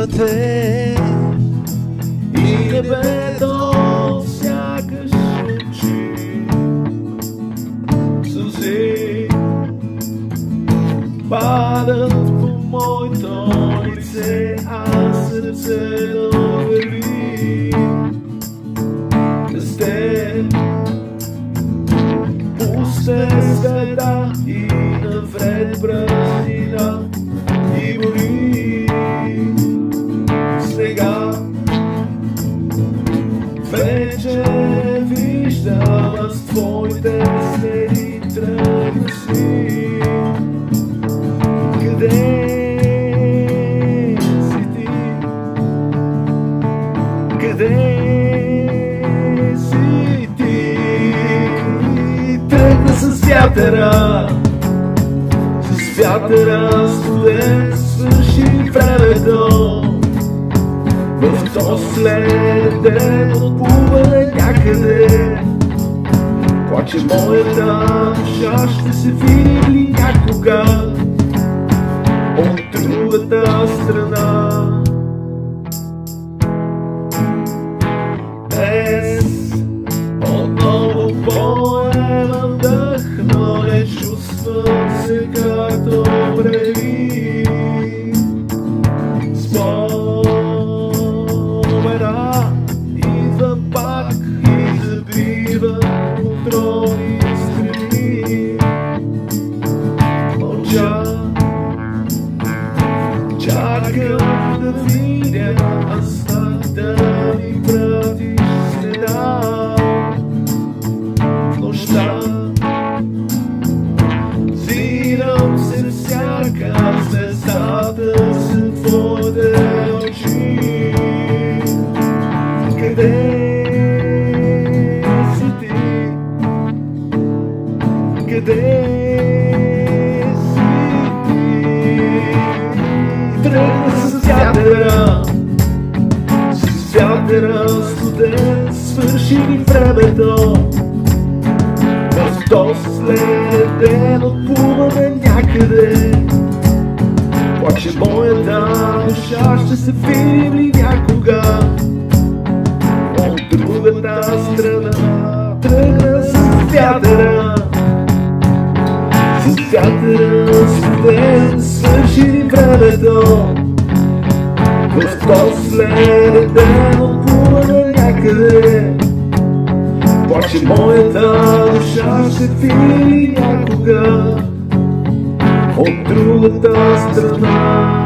те и небето сякаш очи сълзи падат по моето лице, а сърцето върви без теб. Пусте следа и навред празнина и боли снега. Вече виждам аз твоите следи, тръгна си. Къде си ти? Къде си ти? Тръгна с вятъра, с вятъра студен, свърши времето. В този следен ден отплуваме някъде. Плаче моята душа, ще се види ли някога от другата страна? Днес отново поемам дъх, но не чувствам се както преди. Спомена идва пак и забива контролни страни. Мълча, чакам да видя аз да ми пратиш следа. В нощта взирам се всяка звездата за твоите очи. Къде си ти? Къде си ти? Тръгна с вятъра, с вятъра студен, свърши ли времето. В този следен ден отплуваме някъде. Плаче моята душа, ще се видим ли някога от другата страна? Тръгна с вятъра, с вятъра студен, свърши ли времето. В този следен ден отплуваме някъде. Плаче моята душа, ще види някога от другата страна.